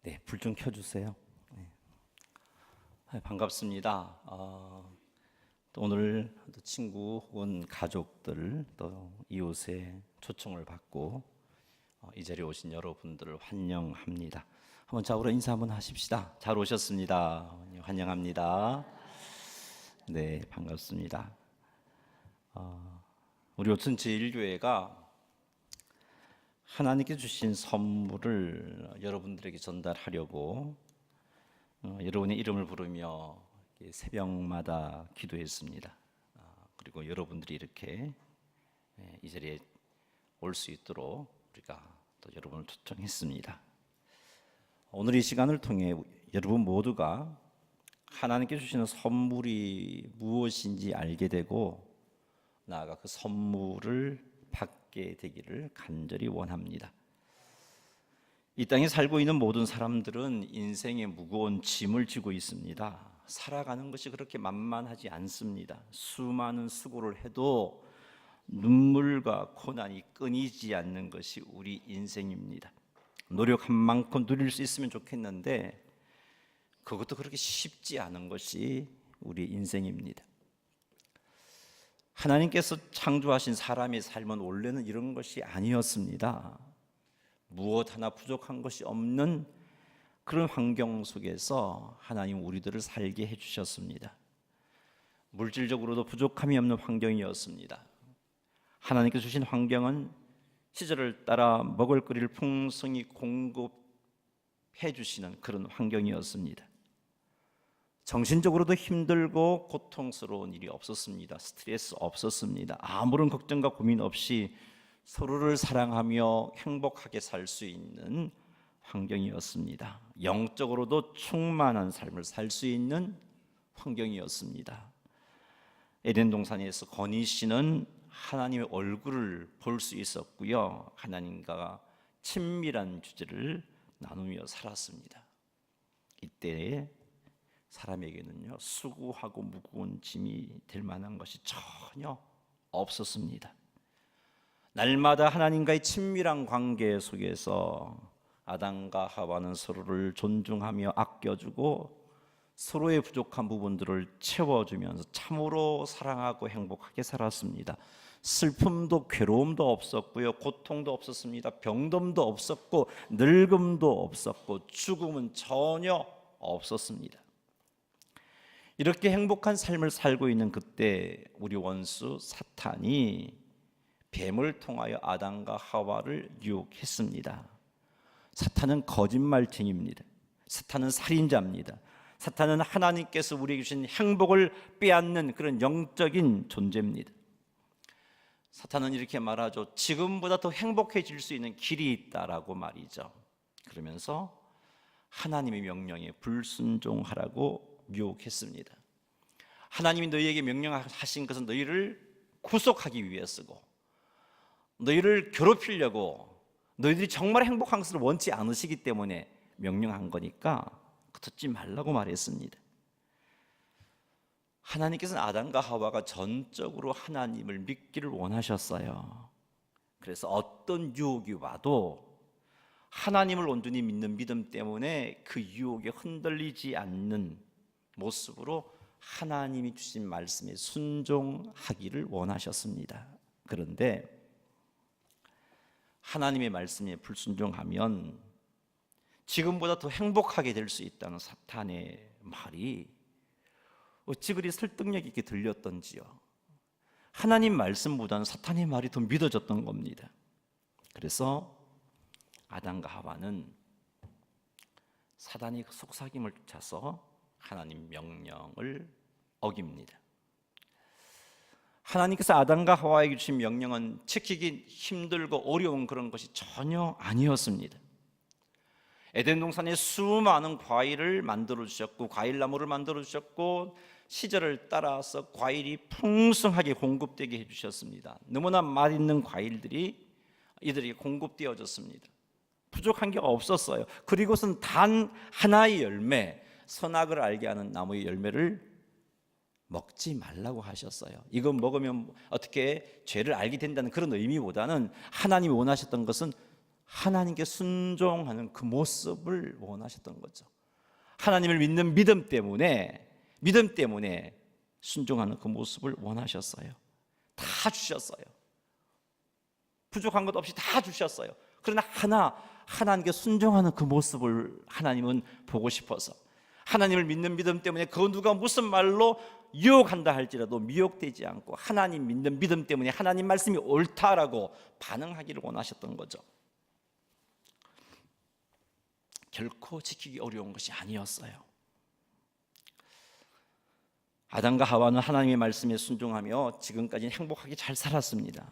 네, 불 좀 켜주세요. 네. 반갑습니다. 또 오늘 또 친구 혹은 가족들 또 이웃의 초청을 받고 이 자리에 오신 여러분들을 환영합니다. 한번 좌우로 인사 한번 하십시다. 잘 오셨습니다. 환영합니다. 네, 반갑습니다. 우리 오천 제1교회가 하나님께 주신 선물을 여러분들에게 전달하려고 여러분의 이름을 부르며 새벽마다 기도했습니다. 그리고 여러분들이 이렇게 이 자리에 올 수 있도록 우리가 또 여러분을 초청했습니다. 오늘 이 시간을 통해 여러분 모두가 하나님께 주시는 선물이 무엇인지 알게 되고 나아가 그 선물을 받게 되기를 간절히 원합니다. 이 땅에 살고 있는 모든 사람들은 인생의 무거운 짐을 지고 있습니다. 살아가는 것이 그렇게 만만하지 않습니다. 수많은 수고를 해도 눈물과 고난이 끊이지 않는 것이 우리 인생입니다. 노력한 만큼 누릴 수 있으면 좋겠는데 그것도 그렇게 쉽지 않은 것이 우리 인생입니다. 하나님께서 창조하신 사람의 삶은 원래는 이런 것이 아니었습니다. 무엇 하나 부족한 것이 없는 그런 환경 속에서 하나님 우리들을 살게 해주셨습니다. 물질적으로도 부족함이 없는 환경이었습니다. 하나님께서 주신 환경은 시절을 따라 먹을거리를 풍성히 공급해 주시는 그런 환경이었습니다. 정신적으로도 힘들고 고통스러운 일이 없었습니다. 스트레스 없었습니다. 아무런 걱정과 고민 없이 서로를 사랑하며 행복하게 살 수 있는 환경이었습니다. 영적으로도 충만한 삶을 살 수 있는 환경이었습니다. 에덴 동산에서 건의 씨는 하나님의 얼굴을 볼 수 있었고요. 하나님과 친밀한 주제를 나누며 살았습니다. 이때 사람에게는요 수고하고 무거운 짐이 될 만한 것이 전혀 없었습니다. 날마다 하나님과의 친밀한 관계 속에서 아담과 하와는 서로를 존중하며 아껴주고 서로의 부족한 부분들을 채워주면서 참으로 사랑하고 행복하게 살았습니다. 슬픔도 괴로움도 없었고요, 고통도 없었습니다. 병듦도 없었고 늙음도 없었고 죽음은 전혀 없었습니다. 이렇게 행복한 삶을 살고 있는 그때 우리 원수 사탄이 뱀을 통하여 아담과 하와를 유혹했습니다. 사탄은 거짓말쟁이입니다. 사탄은 살인자입니다. 사탄은 하나님께서 우리에게 주신 행복을 빼앗는 그런 영적인 존재입니다. 사탄은 이렇게 말하죠. 지금보다 더 행복해질 수 있는 길이 있다라고 말이죠. 그러면서 하나님의 명령에 불순종하라고 유혹했습니다. 하나님이 너희에게 명령하신 것은 너희를 구속하기 위해서고 너희를 괴롭히려고 너희들이 정말 행복한 것을 원치 않으시기 때문에 명령한 거니까 듣지 말라고 말했습니다. 하나님께서는 아담과 하와가 전적으로 하나님을 믿기를 원하셨어요. 그래서 어떤 유혹이 와도 하나님을 온전히 믿는 믿음 때문에 그 유혹에 흔들리지 않는 모습으로 하나님이 주신 말씀에 순종하기를 원하셨습니다. 그런데 하나님의 말씀에 불순종하면 지금보다 더 행복하게 될 수 있다는 사탄의 말이 어찌 그리 설득력 있게 들렸던지요. 하나님 말씀보다는 사탄의 말이 더 믿어졌던 겁니다. 그래서 아담과 하와는 사단의 속삭임을 쫓아서 하나님 명령을 어깁니다. 하나님께서 아담과 하와에게 주신 명령은 지키기 힘들고 어려운 그런 것이 전혀 아니었습니다. 에덴 동산에 수많은 과일을 만들어 주셨고 과일나무를 만들어 주셨고 시절을 따라서 과일이 풍성하게 공급되게 해주셨습니다. 너무나 맛있는 과일들이 이들에게 공급되어졌습니다. 부족한 게 없었어요. 그리고선 단 하나의 열매, 선악을 알게 하는 나무의 열매를 먹지 말라고 하셨어요. 이거 먹으면 어떻게 죄를 알게 된다는 그런 의미보다는 하나님이 원하셨던 것은 하나님께 순종하는 그 모습을 원하셨던 거죠. 하나님을 믿는 믿음 때문에 순종하는 그 모습을 원하셨어요. 다 주셨어요. 부족한 것 없이 다 주셨어요. 그러나 하나님께 순종하는 그 모습을 하나님은 보고 싶어서, 하나님을 믿는 믿음 때문에 그 누가 무슨 말로 유혹한다 할지라도 미혹되지 않고 하나님 믿는 믿음 때문에 하나님 말씀이 옳다라고 반응하기를 원하셨던 거죠. 결코 지키기 어려운 것이 아니었어요. 아담과 하와는 하나님의 말씀에 순종하며 지금까지 행복하게 잘 살았습니다.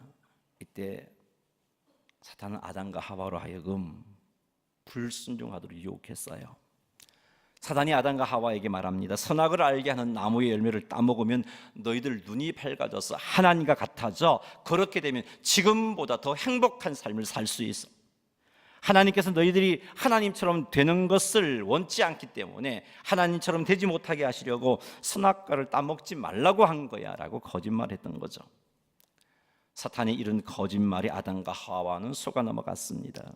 이때 사탄은 아담과 하와로 하여금 불순종하도록 유혹했어요. 사단이 아담과 하와에게 말합니다. 선악을 알게 하는 나무의 열매를 따먹으면 너희들 눈이 밝아져서 하나님과 같아져. 그렇게 되면 지금보다 더 행복한 삶을 살 수 있어. 하나님께서 너희들이 하나님처럼 되는 것을 원치 않기 때문에 하나님처럼 되지 못하게 하시려고 선악과를 따먹지 말라고 한 거야 라고 거짓말했던 거죠. 사탄이 이런 거짓말이 아담과 하와는 속아 넘어갔습니다.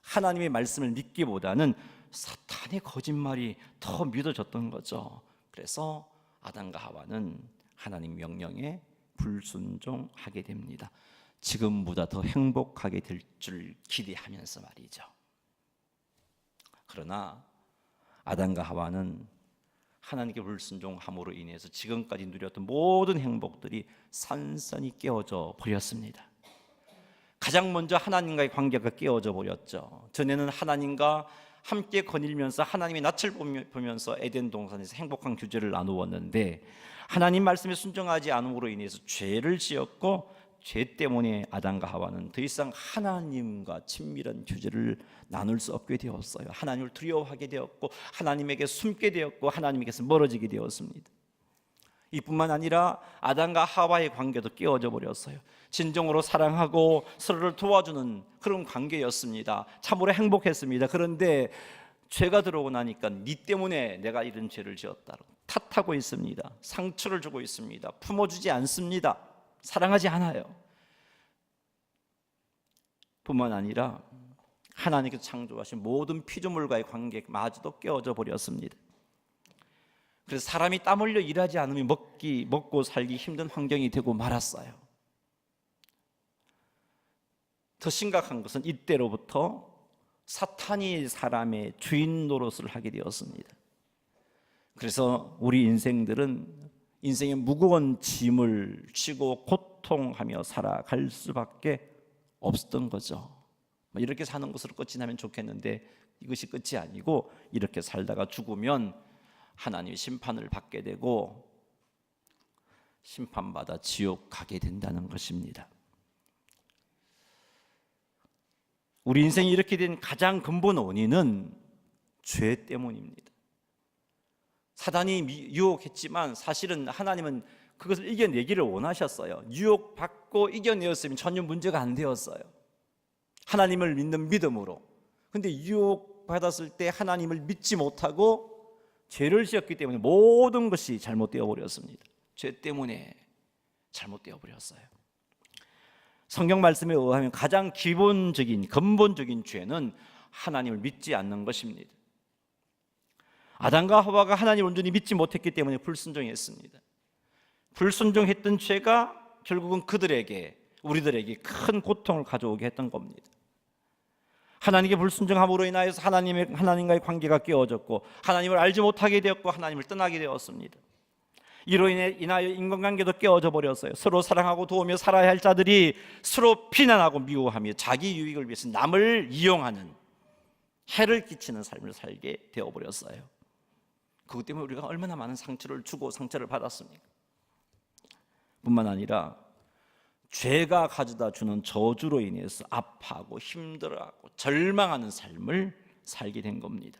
하나님의 말씀을 믿기보다는 사탄의 거짓말이 더 믿어졌던 거죠. 그래서 아담과 하와는 하나님 명령에 불순종하게 됩니다. 지금보다 더 행복하게 될 줄 기대하면서 말이죠. 그러나 아담과 하와는 하나님께 불순종함으로 인해서 지금까지 누렸던 모든 행복들이 산산이 깨어져 버렸습니다. 가장 먼저 하나님과의 관계가 깨어져 버렸죠. 전에는 하나님과 함께 거닐면서 하나님의 낯을 보면서 에덴 동산에서 행복한 교제를 나누었는데, 하나님 말씀에 순종하지 않음으로 인해서 죄를 지었고, 죄 때문에 아담과 하와는 더 이상 하나님과 친밀한 교제를 나눌 수 없게 되었어요. 하나님을 두려워하게 되었고, 하나님에게 숨게 되었고, 하나님에게서 멀어지게 되었습니다. 이뿐만 아니라 아담과 하와의 관계도 깨어져 버렸어요. 진정으로 사랑하고 서로를 도와주는 그런 관계였습니다. 참으로 행복했습니다. 그런데 죄가 들어오고 나니까 네 때문에 내가 이런 죄를 지었다고 탓하고 있습니다. 상처를 주고 있습니다. 품어주지 않습니다. 사랑하지 않아요. 뿐만 아니라 하나님께서 창조하신 모든 피조물과의 관계마저도 깨어져 버렸습니다. 그래서 사람이 땀 흘려 일하지 않으면 먹고 살기 힘든 환경이 되고 말았어요. 더 심각한 것은 이때로부터 사탄이 사람의 주인 노릇을 하게 되었습니다. 그래서 우리 인생의 무거운 짐을 지고 고통하며 살아갈 수밖에 없었던 거죠. 이렇게 사는 것으로 끝이 나면 좋겠는데 이것이 끝이 아니고 이렇게 살다가 죽으면 하나님의 심판을 받게 되고 심판받아 지옥 가게 된다는 것입니다. 우리 인생이 이렇게 된 가장 근본 원인은 죄 때문입니다. 사단이 유혹했지만 사실은 하나님은 그것을 이겨내기를 원하셨어요. 유혹받고 이겨내었으면 전혀 문제가 안 되었어요. 하나님을 믿는 믿음으로. 그런데 유혹받았을 때 하나님을 믿지 못하고 죄를 지었기 때문에 모든 것이 잘못되어 버렸습니다. 죄 때문에 잘못되어 버렸어요. 성경 말씀에 의하면 가장 근본적인 죄는 하나님을 믿지 않는 것입니다. 아담과 하와가 하나님을 온전히 믿지 못했기 때문에 불순종했습니다. 불순종했던 죄가 결국은 우리들에게 큰 고통을 가져오게 했던 겁니다. 하나님께 불순종함으로 인하여서 하나님과의 관계가 깨어졌고, 하나님을 알지 못하게 되었고, 하나님을 떠나게 되었습니다. 이로 인하여 인간관계도 깨어져 버렸어요. 서로 사랑하고 도우며 살아야 할 자들이 서로 비난하고 미워하며 자기 유익을 위해서 남을 이용하는, 해를 끼치는 삶을 살게 되어버렸어요. 그것 때문에 우리가 얼마나 많은 상처를 주고 상처를 받았습니까? 뿐만 아니라 죄가 가져다 주는 저주로 인해서 아파하고 힘들어하고 절망하는 삶을 살게 된 겁니다.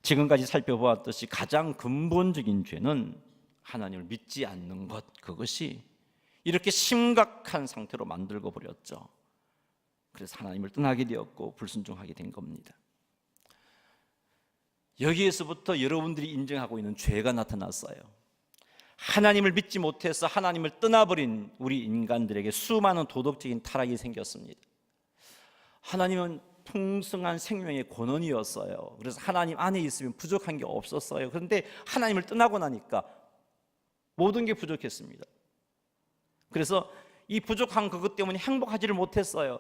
지금까지 살펴보았듯이 가장 근본적인 죄는 하나님을 믿지 않는 것, 그것이 이렇게 심각한 상태로 만들고 버렸죠. 그래서 하나님을 떠나게 되었고 불순종하게 된 겁니다. 여기에서부터 여러분들이 인정하고 있는 죄가 나타났어요. 하나님을 믿지 못해서 하나님을 떠나버린 우리 인간들에게 수많은 도덕적인 타락이 생겼습니다. 하나님은 풍성한 생명의 권원이었어요. 그래서 하나님 안에 있으면 부족한 게 없었어요. 그런데 하나님을 떠나고 나니까 모든 게 부족했습니다. 그래서 이 부족한 그것 때문에 행복하지를 못했어요.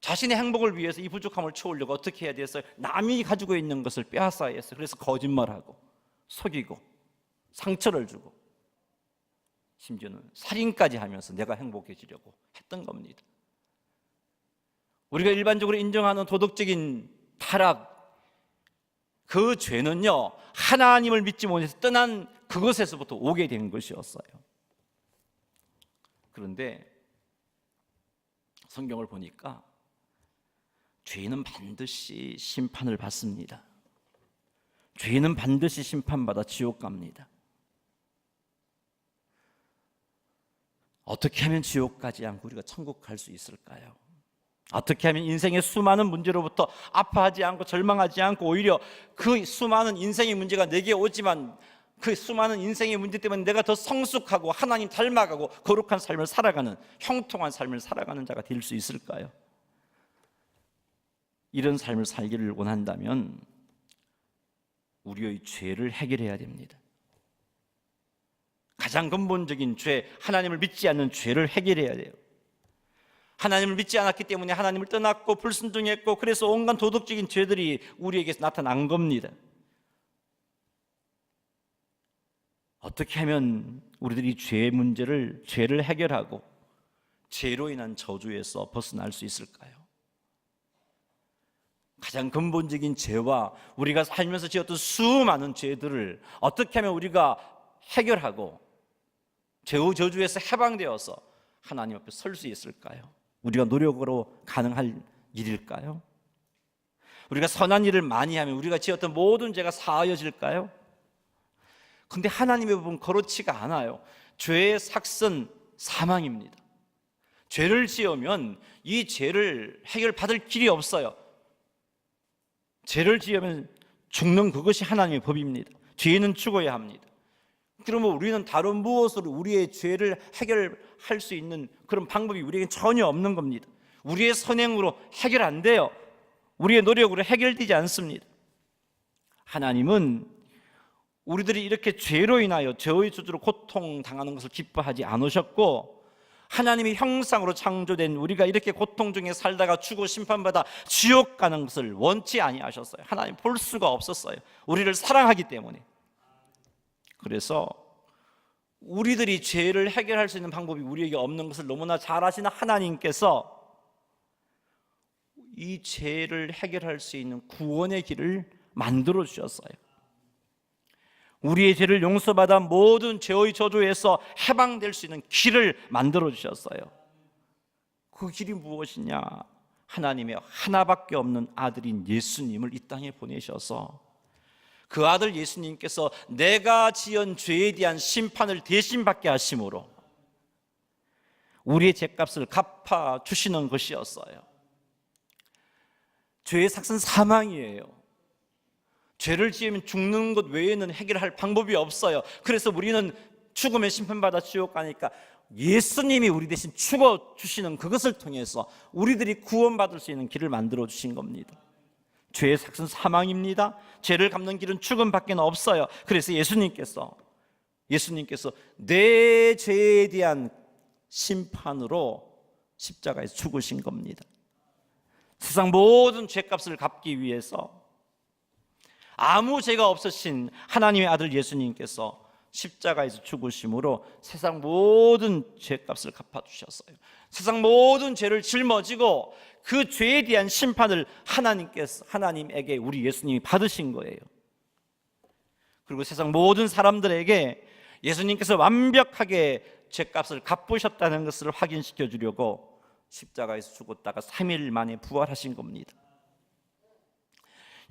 자신의 행복을 위해서 이 부족함을 채우려고 어떻게 해야 됐어요? 남이 가지고 있는 것을 빼앗아야 했어요. 그래서 거짓말하고 속이고 상처를 주고 심지어는 살인까지 하면서 내가 행복해지려고 했던 겁니다. 우리가 일반적으로 인정하는 도덕적인 타락, 그 죄는요, 하나님을 믿지 못해서 떠난 그것에서부터 오게 된 것이었어요. 그런데 성경을 보니까 죄인은 반드시 심판을 받습니다. 죄인은 반드시 심판받아 지옥 갑니다. 어떻게 하면 지옥 가지 않고 우리가 천국 갈 수 있을까요? 어떻게 하면 인생의 수많은 문제로부터 아파하지 않고 절망하지 않고 오히려 그 수많은 인생의 문제가 내게 오지만 그 수많은 인생의 문제 때문에 내가 더 성숙하고 하나님 닮아가고 거룩한 삶을 살아가는, 형통한 삶을 살아가는 자가 될 수 있을까요? 이런 삶을 살기를 원한다면 우리의 죄를 해결해야 됩니다. 가장 근본적인 죄, 하나님을 믿지 않는 죄를 해결해야 돼요. 하나님을 믿지 않았기 때문에 하나님을 떠났고 불순종했고, 그래서 온갖 도덕적인 죄들이 우리에게서 나타난 겁니다. 어떻게 하면 우리들이 죄를 해결하고 죄로 인한 저주에서 벗어날 수 있을까요? 가장 근본적인 죄와 우리가 살면서 지었던 수많은 죄들을 어떻게 하면 우리가 해결하고 죄의 저주에서 해방되어서 하나님 앞에 설 수 있을까요? 우리가 노력으로 가능할 일일까요? 우리가 선한 일을 많이 하면 우리가 지었던 모든 죄가 사하여질까요? 근데 하나님의 법은 그렇지가 않아요. 죄의 삭은 사망입니다. 죄를 지으면 이 죄를 해결받을 길이 없어요. 죄를 지으면 죽는 그것이 하나님의 법입니다. 죄는 죽어야 합니다. 그러면 우리는 다른 무엇으로 우리의 죄를 해결할 수 있는 그런 방법이 우리에게 전혀 없는 겁니다. 우리의 선행으로 해결 안 돼요. 우리의 노력으로 해결되지 않습니다. 하나님은 우리들이 이렇게 죄로 인하여 죄의 저주로 고통당하는 것을 기뻐하지 않으셨고, 하나님의 형상으로 창조된 우리가 이렇게 고통 중에 살다가 죽고 심판받아 지옥 가는 것을 원치 아니하셨어요. 하나님 볼 수가 없었어요. 우리를 사랑하기 때문에. 그래서 우리들이 죄를 해결할 수 있는 방법이 우리에게 없는 것을 너무나 잘 아시는 하나님께서 이 죄를 해결할 수 있는 구원의 길을 만들어 주셨어요. 우리의 죄를 용서받아 모든 죄의 저주에서 해방될 수 있는 길을 만들어 주셨어요. 그 길이 무엇이냐? 하나님의 하나밖에 없는 아들인 예수님을 이 땅에 보내셔서 그 아들 예수님께서 내가 지은 죄에 대한 심판을 대신 받게 하심으로 우리의 죄값을 갚아 주시는 것이었어요. 죄의 삭은 사망이에요. 죄를 지으면 죽는 것 외에는 해결할 방법이 없어요. 그래서 우리는 죽음의 심판받아 지옥 가니까 예수님이 우리 대신 죽어주시는 그것을 통해서 우리들이 구원받을 수 있는 길을 만들어 주신 겁니다. 죄의 삭은 사망입니다. 죄를 갚는 길은 죽음밖에 없어요. 그래서 예수님께서 내 죄에 대한 심판으로 십자가에서 죽으신 겁니다. 세상 모든 죄값을 갚기 위해서 아무 죄가 없으신 하나님의 아들 예수님께서 십자가에서 죽으심으로 세상 모든 죄값을 갚아주셨어요. 세상 모든 죄를 짊어지고 그 죄에 대한 심판을 하나님에게 우리 예수님이 받으신 거예요. 그리고 세상 모든 사람들에게 예수님께서 완벽하게 죄값을 갚으셨다는 것을 확인시켜 주려고 십자가에서 죽었다가 3일 만에 부활하신 겁니다.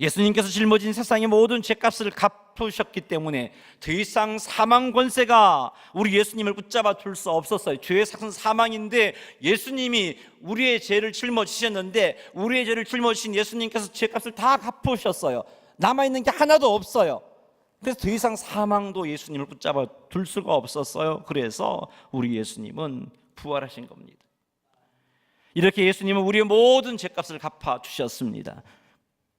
예수님께서 짊어진 세상의 모든 죄값을 갚으셨기 때문에 더 이상 사망 권세가 우리 예수님을 붙잡아 둘 수 없었어요. 죄의 삭은 사망인데 예수님이 우리의 죄를 짊어지셨는데 우리의 죄를 짊어지신 예수님께서 죄값을 다 갚으셨어요. 남아있는 게 하나도 없어요. 그래서 더 이상 사망도 예수님을 붙잡아 둘 수가 없었어요. 그래서 우리 예수님은 부활하신 겁니다. 이렇게 예수님은 우리의 모든 죄값을 갚아주셨습니다.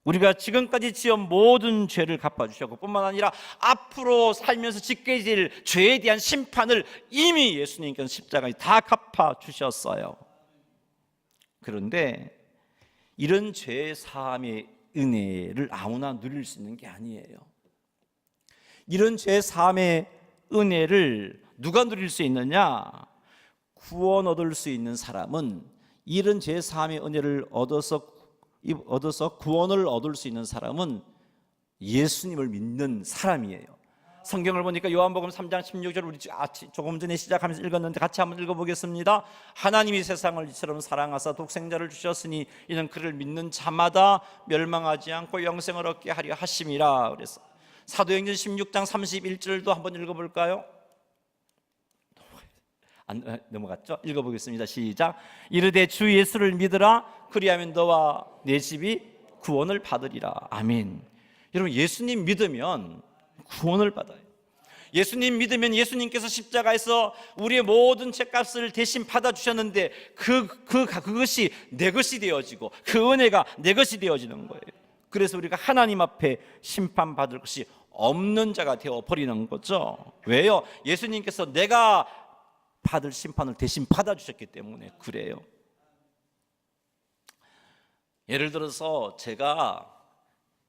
우리가 지금까지 지은 모든 죄를 갚아주셨고 뿐만 아니라 앞으로 살면서 짓게 될 죄에 대한 심판을 이미 예수님께서 십자가에 다 갚아주셨어요. 그런데 이런 죄 사함의 은혜를 아무나 누릴 수 있는 게 아니에요. 이런 죄 사함의 은혜를 누가 누릴 수 있느냐? 구원 얻을 수 있는 사람은, 이런 죄 사함의 은혜를 얻어서 구원을 얻을 수 있는 사람은 예수님을 믿는 사람이에요. 성경을 보니까 요한복음 3장 16절 우리 조금 전에 시작하면서 읽었는데 같이 한번 읽어보겠습니다. 하나님이 세상을 이처럼 사랑하사 독생자를 주셨으니 이는 그를 믿는 자마다 멸망하지 않고 영생을 얻게 하려 하심이라. 그래서 사도행전 16장 31절도 한번 읽어볼까요? 넘어갔죠? 읽어보겠습니다. 시작. 이르되 주 예수를 믿으라. 그리하면 너와 내 집이 구원을 받으리라. 아멘. 여러분, 예수님 믿으면 구원을 받아요. 예수님 믿으면 예수님께서 십자가에서 우리의 모든 죄값을 대신 받아주셨는데 그것이 내 것이 되어지고 그 은혜가 내 것이 되어지는 거예요. 그래서 우리가 하나님 앞에 심판받을 것이 없는 자가 되어버리는 거죠. 왜요? 예수님께서 내가 받을 심판을 대신 받아주셨기 때문에 그래요. 예를 들어서 제가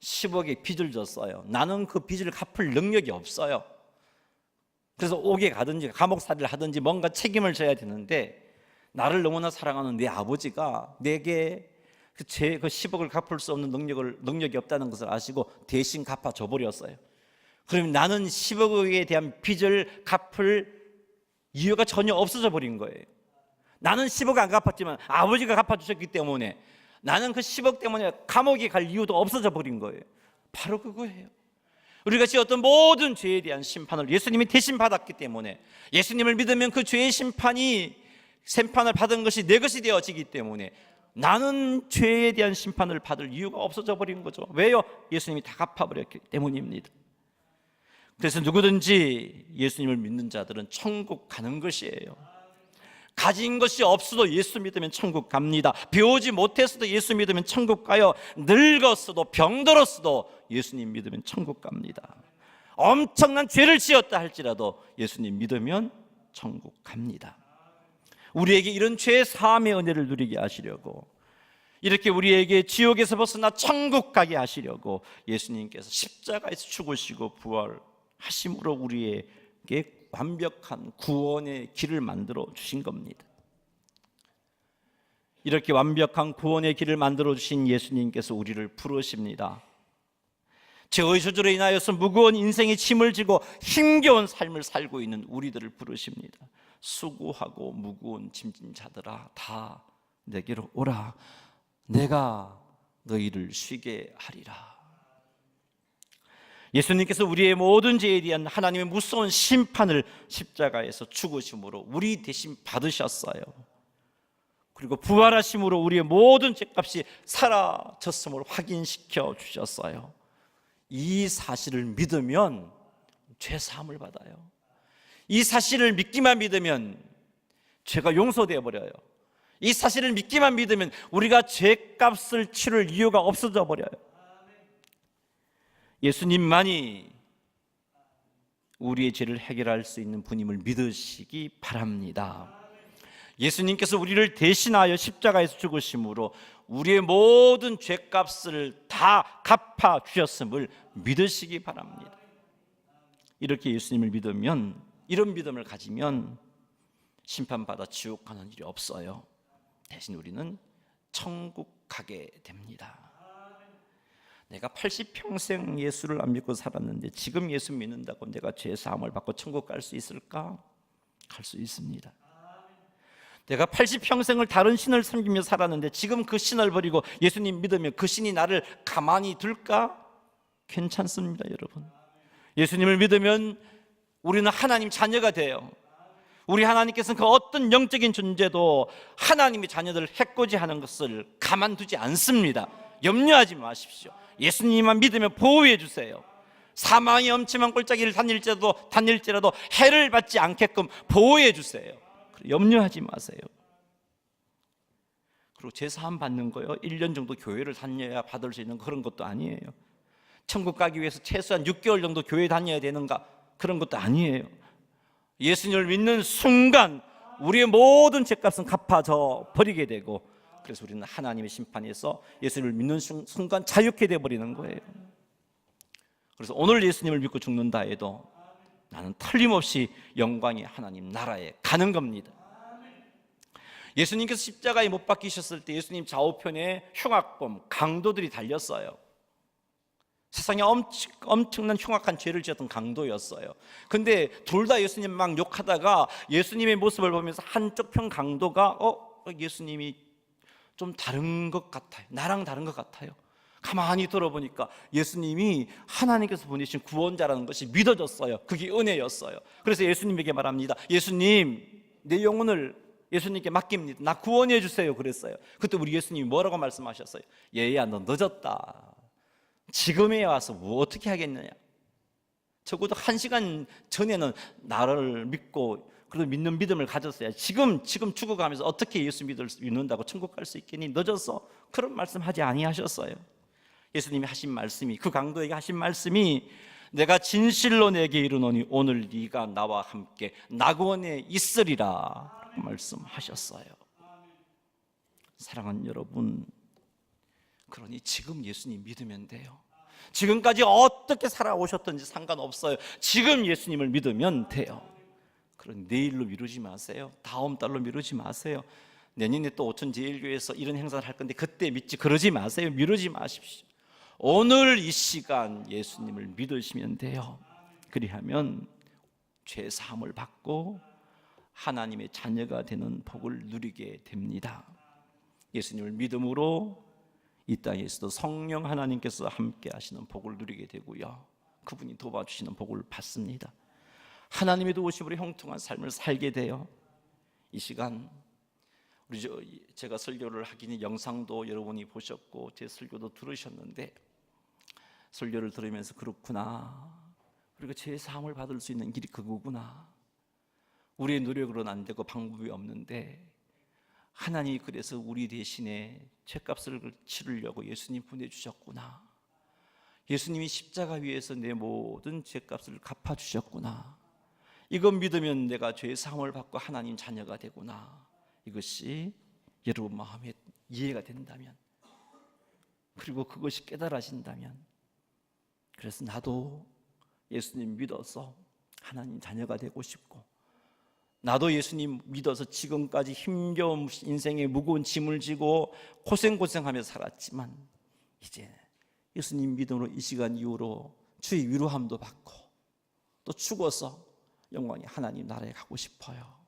10억의 빚을 졌어요. 나는 그 빚을 갚을 능력이 없어요. 그래서 옥에 가든지 감옥살이를 하든지 뭔가 책임을 져야 되는데, 나를 너무나 사랑하는 내 아버지가 내게 그 10억을 갚을 수 없는 능력이 없다는 것을 아시고 대신 갚아줘 버렸어요. 그러면 나는 10억에 대한 빚을 갚을 이유가 전혀 없어져 버린 거예요. 나는 10억 안 갚았지만 아버지가 갚아주셨기 때문에 나는 그 10억 때문에 감옥에 갈 이유도 없어져 버린 거예요. 바로 그거예요. 우리가 지었던 모든 죄에 대한 심판을 예수님이 대신 받았기 때문에, 예수님을 믿으면 그 죄의 심판을 받은 것이 내 것이 되어지기 때문에 나는 죄에 대한 심판을 받을 이유가 없어져 버린 거죠. 왜요? 예수님이 다 갚아버렸기 때문입니다. 그래서 누구든지 예수님을 믿는 자들은 천국 가는 것이에요. 가진 것이 없어도 예수 믿으면 천국 갑니다. 배우지 못했어도 예수 믿으면 천국 가요. 늙었어도 병들었어도 예수님 믿으면 천국 갑니다. 엄청난 죄를 지었다 할지라도 예수님 믿으면 천국 갑니다. 우리에게 이런 죄 사함의 은혜를 누리게 하시려고, 이렇게 우리에게 지옥에서 벗어나 천국 가게 하시려고 예수님께서 십자가에서 죽으시고 부활하심으로 우리에게 완벽한 구원의 길을 만들어 주신 겁니다. 이렇게 완벽한 구원의 길을 만들어 주신 예수님께서 우리를 부르십니다. 죄의 저주로 인하여서 무거운 인생의 짐을 지고 힘겨운 삶을 살고 있는 우리들을 부르십니다. 수고하고 무거운 짐진 자들아, 다 내게로 오라. 내가 너희를 쉬게 하리라. 예수님께서 우리의 모든 죄에 대한 하나님의 무서운 심판을 십자가에서 죽으심으로 우리 대신 받으셨어요. 그리고 부활하심으로 우리의 모든 죄값이 사라졌음을 확인시켜 주셨어요. 이 사실을 믿으면 죄 사함을 받아요. 이 사실을 믿기만 믿으면 죄가 용서되어 버려요. 이 사실을 믿기만 믿으면 우리가 죄값을 치를 이유가 없어져 버려요. 예수님만이 우리의 죄를 해결할 수 있는 분임을 믿으시기 바랍니다. 예수님께서 우리를 대신하여 십자가에서 죽으심으로 우리의 모든 죄값을 다 갚아 주셨음을 믿으시기 바랍니다. 이렇게 예수님을 믿으면, 이런 믿음을 가지면 심판받아 지옥 가는 일이 없어요. 대신 우리는 천국 가게 됩니다. 내가 80평생 예수를 안 믿고 살았는데 지금 예수 믿는다고 내가 죄 사함을 받고 천국 갈 수 있을까? 갈 수 있습니다. 내가 80평생을 다른 신을 섬기며 살았는데 지금 그 신을 버리고 예수님 믿으면 그 신이 나를 가만히 둘까? 괜찮습니다, 여러분. 예수님을 믿으면 우리는 하나님 자녀가 돼요. 우리 하나님께서는 그 어떤 영적인 존재도 하나님의 자녀들을 해코지하는 것을 가만두지 않습니다. 염려하지 마십시오. 예수님만 믿으면 보호해 주세요. 사망의 엄침한 골짜기를 다닐지라도 해를 받지 않게끔 보호해 주세요. 염려하지 마세요. 그리고 제사함 받는 거요 1년 정도 교회를 다녀야 받을 수 있는 그런 것도 아니에요. 천국 가기 위해서 최소한 6개월 정도 교회 다녀야 되는가 그런 것도 아니에요. 예수님을 믿는 순간 우리의 모든 죄값은 갚아져 버리게 되고, 그래서 우리는 하나님의 심판에서 예수님을 믿는 순간 자유케 되어버리는 거예요. 그래서 오늘 예수님을 믿고 죽는다 해도 나는 틀림없이 영광의 하나님 나라에 가는 겁니다. 예수님께서 십자가에 못 박히셨을 때 예수님 좌우편에 흉악범, 강도들이 달렸어요. 세상에 엄청난 흉악한 죄를 지었던 강도였어요. 근데 둘 다 예수님 막 욕하다가 예수님의 모습을 보면서 한쪽 편 강도가 예수님이 좀 다른 것 같아요. 나랑 다른 것 같아요. 가만히 들어보니까 예수님이 하나님께서 보내신 구원자라는 것이 믿어졌어요. 그게 은혜였어요. 그래서 예수님에게 말합니다. 예수님, 내 영혼을 예수님께 맡깁니다. 나 구원해 주세요. 그랬어요. 그때 우리 예수님이 뭐라고 말씀하셨어요? 얘야, 너 늦었다. 지금에 와서 뭐 어떻게 하겠느냐. 적어도 1시간 전에는 나를 믿고 그래도 믿는 믿음을 가졌어야 지금 죽어가면서 어떻게 예수 믿는다고 천국 갈 수 있겠니? 늦었어. 그런 말씀하지 아니하셨어요. 예수님이 하신 말씀이, 그 강도에게 하신 말씀이, 내가 진실로 내게 이르노니 오늘 네가 나와 함께 낙원에 있으리라 말씀하셨어요. 사랑하는 여러분, 그러니 지금 예수님 믿으면 돼요. 지금까지 어떻게 살아오셨든지 상관없어요. 지금 예수님을 믿으면 돼요. 그럼 내일로 미루지 마세요. 다음 달로 미루지 마세요. 내년에 또 오천제일교회에서 이런 행사를 할 건데 그때 믿지, 그러지 마세요. 미루지 마십시오. 오늘 이 시간 예수님을 믿으시면 돼요. 그리하면 죄 사함을 받고 하나님의 자녀가 되는 복을 누리게 됩니다. 예수님을 믿음으로 이 땅에서도 성령 하나님께서 함께 하시는 복을 누리게 되고요, 그분이 도와주시는 복을 받습니다. 하나님의 도우심으로 형통한 삶을 살게 돼요. 이 시간 제가 설교를 하기는 영상도 여러분이 보셨고 제 설교도 들으셨는데, 설교를 들으면서 그렇구나, 우리가 죄 사함을 받을 수 있는 길이 그거구나, 우리의 노력으로는 안 되고 방법이 없는데 하나님이 그래서 우리 대신에 죄값을 치르려고 예수님 보내주셨구나, 예수님이 십자가 위에서 내 모든 죄값을 갚아주셨구나, 이건 믿으면 내가 죄 사함을 받고 하나님 자녀가 되구나, 이것이 여러분 마음에 이해가 된다면, 그리고 그것이 깨달아진다면, 그래서 나도 예수님 믿어서 하나님 자녀가 되고 싶고, 나도 예수님 믿어서 지금까지 힘겨운 인생의 무거운 짐을 지고 고생하며 살았지만 이제 예수님 믿음으로 이 시간 이후로 주의 위로함도 받고 또 죽어서 영광의 하나님 나라에 가고 싶어요.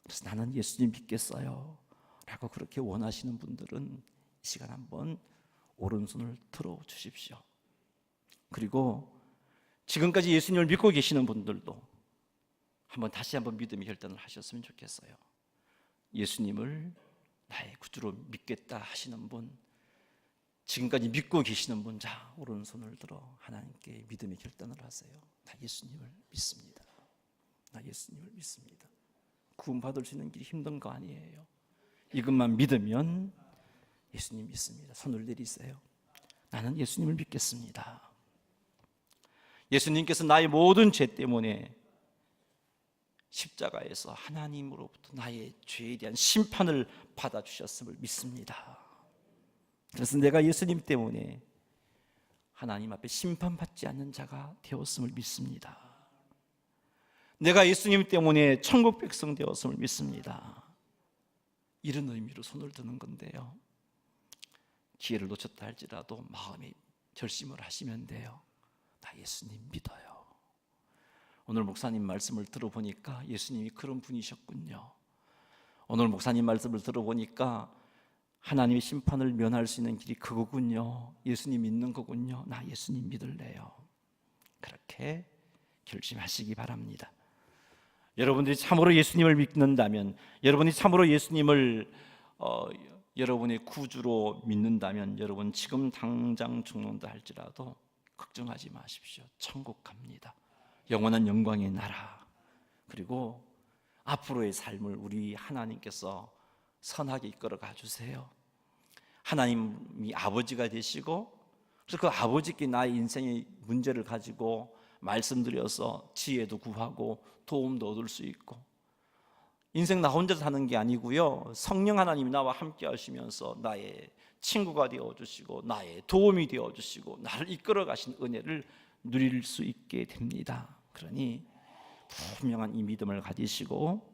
그래서 나는 예수님 믿겠어요 라고 그렇게 원하시는 분들은 이 시간 한번 오른손을 들어 주십시오. 그리고 지금까지 예수님을 믿고 계시는 분들도 다시 한번 믿음의 결단을 하셨으면 좋겠어요. 예수님을 나의 구주로 믿겠다 하시는 분, 지금까지 믿고 계시는 분, 자 오른손을 들어 하나님께 믿음의 결단을 하세요. 나 예수님을 믿습니다. 나 예수님을 믿습니다. 구원받을 수 있는 길이 힘든 거 아니에요. 이것만 믿으면 예수님 믿습니다. 손을 내리세요. 나는 예수님을 믿겠습니다. 예수님께서 나의 모든 죄 때문에 십자가에서 하나님으로부터 나의 죄에 대한 심판을 받아주셨음을 믿습니다. 그래서 내가 예수님 때문에 하나님 앞에 심판받지 않는 자가 되었음을 믿습니다. 내가 예수님 때문에 천국 백성 되었음을 믿습니다. 이런 의미로 손을 드는 건데요, 기회를 놓쳤다 할지라도 마음에 결심을 하시면 돼요. 나 예수님 믿어요. 오늘 목사님 말씀을 들어보니까 예수님이 그런 분이셨군요. 오늘 목사님 말씀을 들어보니까 하나님의 심판을 면할 수 있는 길이 그거군요. 예수님 믿는 거군요. 나 예수님 믿을래요. 그렇게 결심하시기 바랍니다. 여러분들이 참으로 예수님을 믿는다면, 여러분이 참으로 예수님을 여러분의 구주로 믿는다면, 여러분 지금 당장 죽는다 할지라도 걱정하지 마십시오. 천국 갑니다. 영원한 영광의 나라, 그리고 앞으로의 삶을 우리 하나님께서 선하게 이끌어 가주세요. 하나님이 아버지가 되시고, 그래서 그 아버지께 나의 인생의 문제를 가지고 말씀드려서 지혜도 구하고 도움도 얻을 수 있고, 인생 나 혼자 사는 게 아니고요, 성령 하나님이 나와 함께 하시면서 나의 친구가 되어주시고 나의 도움이 되어주시고 나를 이끌어 가신 은혜를 누릴 수 있게 됩니다. 그러니 분명한 이 믿음을 가지시고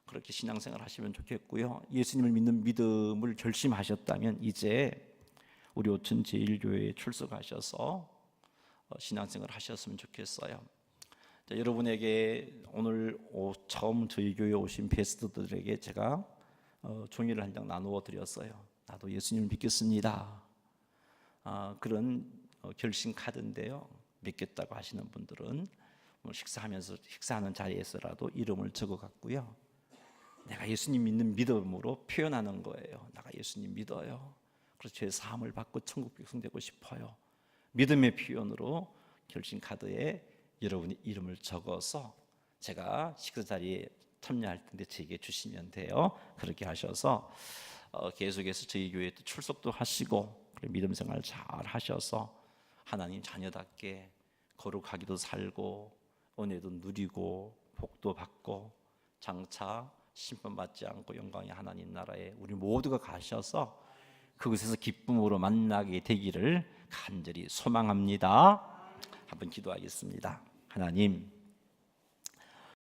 그렇게 신앙생활 하시면 좋겠고요, 예수님을 믿는 믿음을 결심하셨다면 이제 우리 오천 제일교회에 출석하셔서 신앙생활 하셨으면 좋겠어요. 자, 여러분에게 오늘 처음 저희 교회에 오신 베스트들에게 제가 종이를 한 장 나누어 드렸어요. 나도 예수님을 믿겠습니다. 그런 결심 카드인데요, 믿겠다고 하시는 분들은 식사하는 자리에서라도 이름을 적어갖고요, 내가 예수님 믿는 믿음으로 표현하는 거예요. 내가 예수님 믿어요. 그래서 죄 사함을 받고 천국 백성되고 싶어요. 믿음의 표현으로 결심 카드에 여러분의 이름을 적어서 제가 식사 자리에 참여할 텐데 제게 주시면 돼요. 그렇게 하셔서 계속해서 저희 교회에 출석도 하시고 믿음 생활 잘 하셔서 하나님 자녀답게 거룩하기도 살고 은혜도 누리고 복도 받고 장차 심판받지 않고 영광의 하나님 나라에 우리 모두가 가셔서 그곳에서 기쁨으로 만나게 되기를 간절히 소망합니다. 한번 기도하겠습니다. 하나님,